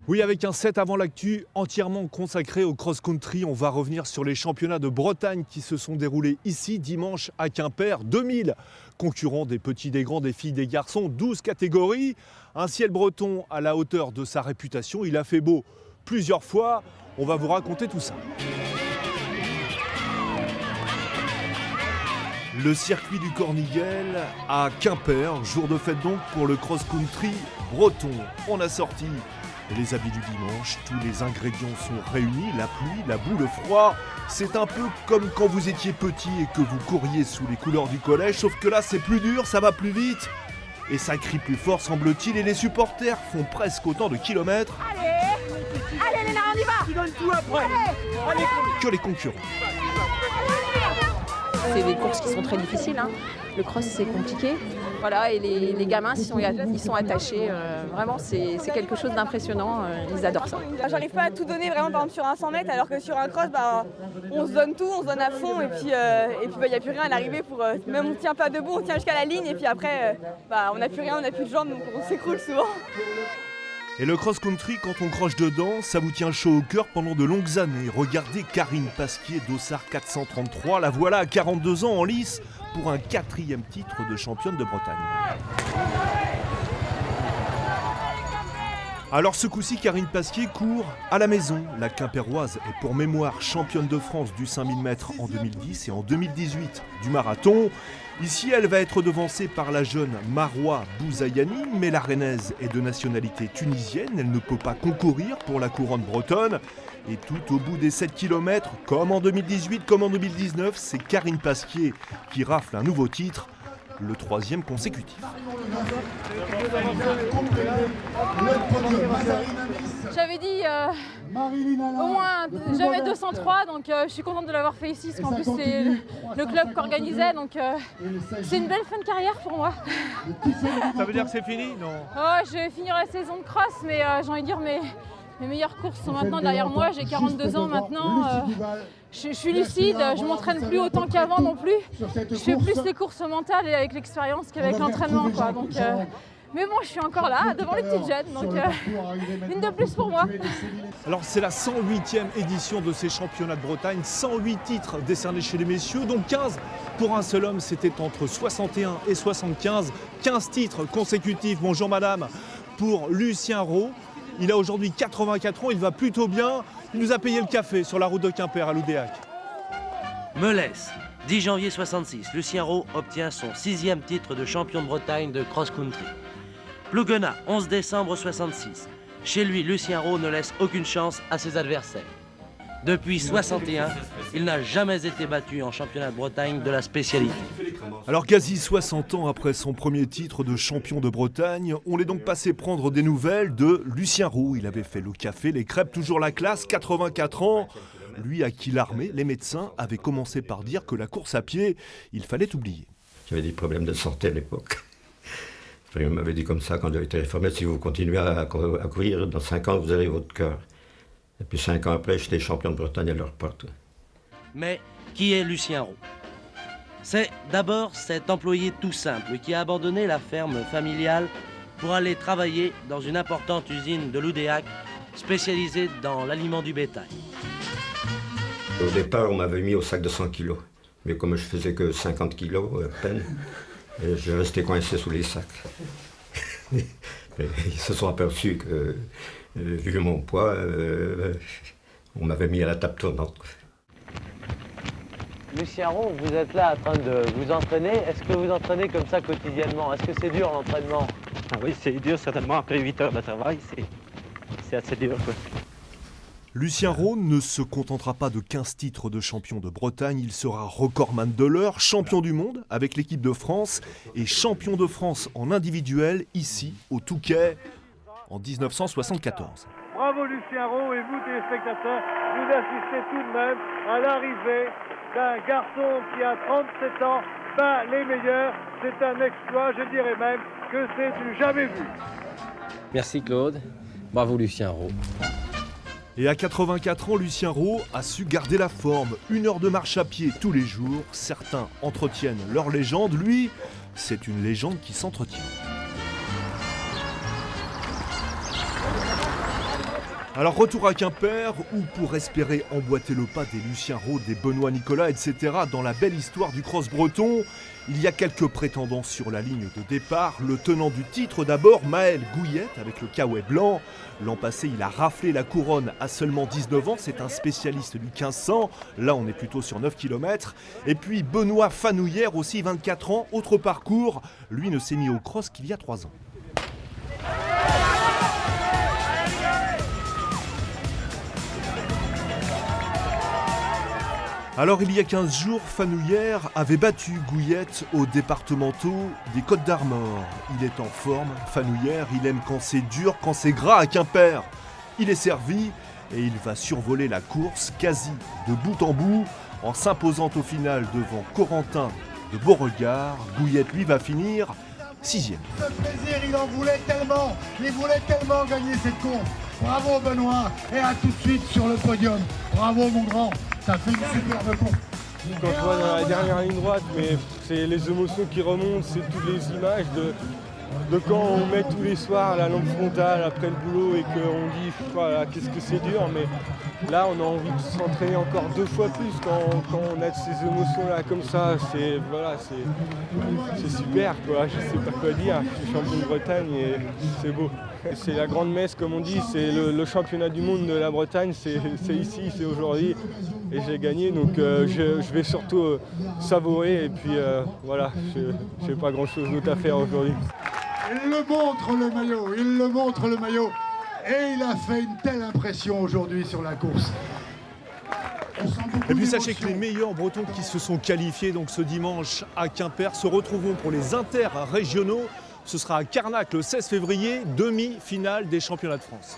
Oui, avec un set avant l'actu entièrement consacré au cross-country, on va revenir sur les championnats de Bretagne qui se sont déroulés ici dimanche à Quimper. 2000 concurrents, des petits, des grands, des filles, des garçons, 12 catégories. Un ciel breton à la hauteur de sa réputation. Il a fait beau plusieurs fois. On va vous raconter tout ça. Le circuit du Corniguel à Quimper, jour de fête donc pour le cross-country breton. On a sorti les habits du dimanche, tous les ingrédients sont réunis, la pluie, la boue, le froid. C'est un peu comme quand vous étiez petit et que vous couriez sous les couleurs du collège, sauf que là c'est plus dur, ça va plus vite. Et ça crie plus fort semble-t-il, et les supporters font presque autant de kilomètres Allez Léna, on y va. Tu donnes tout après. Allez. que les concurrents. C'est des courses qui sont très difficiles, hein. Le cross c'est compliqué, voilà, et les gamins ils sont attachés, vraiment c'est quelque chose d'impressionnant, ils adorent ça. J'arrive pas à tout donner vraiment par exemple sur un 100 mètres alors que sur un cross on se donne tout, on se donne à fond et puis y a plus rien à l'arrivée pour même on tient pas debout, on tient jusqu'à la ligne et puis après on n'a plus rien, on n'a plus de jambes donc on s'écroule souvent. Et le cross-country, quand on croche dedans, ça vous tient chaud au cœur pendant de longues années. Regardez Karine Pasquier d'Ossard 433, la voilà à 42 ans en lice pour un 4e titre de championne de Bretagne. Alors ce coup-ci, Karine Pasquier court à la maison. La Quimpéroise est pour mémoire championne de France du 5000 mètres en 2010 et en 2018 du marathon. Ici, elle va être devancée par la jeune Maroua Bouzayani, mais la Rennaise est de nationalité tunisienne. Elle ne peut pas concourir pour la couronne bretonne. Et tout au bout des 7 km, comme en 2018, comme en 2019, c'est Karine Pasquier qui rafle un nouveau titre, le 3e consécutif. J'avais dit au moins jamais 203, donc je suis contente de l'avoir fait ici, parce qu'en plus c'est le club qui organisait, donc c'est une belle fin de carrière pour moi. Ça veut dire que c'est fini, non? Oh, je vais finir la saison de cross, mais j'ai envie de dire mes meilleures courses sont maintenant derrière moi, j'ai 42 ans maintenant, je suis lucide, je m'entraîne plus autant qu'avant non plus, je fais plus les courses mentales et avec l'expérience qu'avec l'entraînement, quoi. Donc, mais bon, je suis encore là, devant les petites jeunes, donc une de plus pour moi. Alors c'est la 108e édition de ces championnats de Bretagne, 108 titres décernés chez les messieurs, dont 15 pour un seul homme, c'était entre 61 et 75, 15 titres consécutifs. Bonjour madame, pour Lucien Rau. Il a aujourd'hui 84 ans, il va plutôt bien. Il nous a payé le café sur la route de Quimper à l'Oudéac. Melès, 10 janvier 66, Lucien Rau obtient son 6e titre de champion de Bretagne de cross-country. Plouguenat, 11 décembre 66. Chez lui, Lucien Rau ne laisse aucune chance à ses adversaires. Depuis 61, il n'a jamais été battu en championnat de Bretagne de la spécialité. Alors quasi 60 ans après son premier titre de champion de Bretagne, on est donc passé prendre des nouvelles de Lucien Rau. Il avait fait le café, les crêpes, toujours la classe, 84 ans. Lui à qui l'armée, les médecins avaient commencé par dire que la course à pied, il fallait oublier. J'avais des problèmes de santé à l'époque. On m'avait dit comme ça quand j'avais été réformé, si vous continuez à courir, dans 5 ans, vous avez votre cœur. Et puis 5 ans après, j'étais champion de Bretagne à leur porte. Mais qui est Lucien Rau? C'est d'abord cet employé tout simple qui a abandonné la ferme familiale pour aller travailler dans une importante usine de l'Oudéac spécialisée dans l'aliment du bétail. Au départ, on m'avait mis au sac de 100 kilos. Mais comme je faisais que 50 kilos à peine, je restais coincé sous les sacs. Ils se sont aperçus que, vu mon poids, on m'avait mis à la table tournante. Lucien Rau, vous êtes là en train de vous entraîner. Est-ce que vous entraînez comme ça quotidiennement? Est-ce que c'est dur l'entraînement? Ah oui, c'est dur certainement. Après 8 heures de travail, c'est assez dur, quoi. Lucien Rau ne se contentera pas de 15 titres de champion de Bretagne, il sera recordman de l'heure, champion du monde avec l'équipe de France et champion de France en individuel ici au Touquet en 1974. Bravo Lucien Rau et vous téléspectateurs, vous assistez tout de même à l'arrivée d'un garçon qui a 37 ans, bat les meilleurs, c'est un exploit, je dirais même que c'est du jamais vu. Merci Claude, bravo Lucien Rau. Et à 84 ans, Lucien Rau a su garder la forme. 1 heure de marche à pied tous les jours. Certains entretiennent leur légende. Lui, c'est une légende qui s'entretient. Alors retour à Quimper, où pour espérer emboîter le pas des Lucien Rot, des Benoît Nicolas, etc. dans la belle histoire du cross breton, il y a quelques prétendants sur la ligne de départ. Le tenant du titre d'abord, Maël Gouillette avec le Kaouet blanc. L'an passé, il a raflé la couronne à seulement 19 ans, c'est un spécialiste du 1500. Là, on est plutôt sur 9 km. Et puis Benoît Fanouillère, aussi 24 ans, autre parcours. Lui ne s'est mis au cross qu'il y a 3 ans. Alors il y a 15 jours, Fanouillère avait battu Gouillette aux départementaux des Côtes-d'Armor. Il est en forme, Fanouillère, il aime quand c'est dur, quand c'est gras à Quimper. Il est servi et il va survoler la course quasi de bout en bout en s'imposant au final devant Corentin de Beauregard. Gouillette lui va finir 6e. Ce plaisir, il en voulait tellement, il voulait tellement gagner cette course. Bravo Benoît, et à tout de suite sur le podium. Bravo mon grand, ça fait une superbe course. Quand je vois dans la dernière ligne droite, mais c'est les émotions qui remontent, c'est toutes les images de quand on met tous les soirs la lampe frontale après le boulot et qu'on dit voilà, qu'est-ce que c'est dur, mais là on a envie de s'entraîner encore 2 fois plus quand on a ces émotions-là comme ça, c'est voilà, c'est super quoi, je sais pas quoi dire, je suis champion de Bretagne et c'est beau. C'est la grande messe comme on dit, c'est le championnat du monde de la Bretagne, c'est ici, c'est aujourd'hui et j'ai gagné donc je vais surtout savourer et puis voilà, je n'ai pas grand chose d'autre à faire aujourd'hui. Il le montre le maillot, et il a fait une telle impression aujourd'hui sur la course. Et puis sachez que les meilleurs Bretons qui se sont qualifiés donc ce dimanche à Quimper se retrouveront pour les interrégionaux. Ce sera à Carnac le 16 février, demi-finale des championnats de France.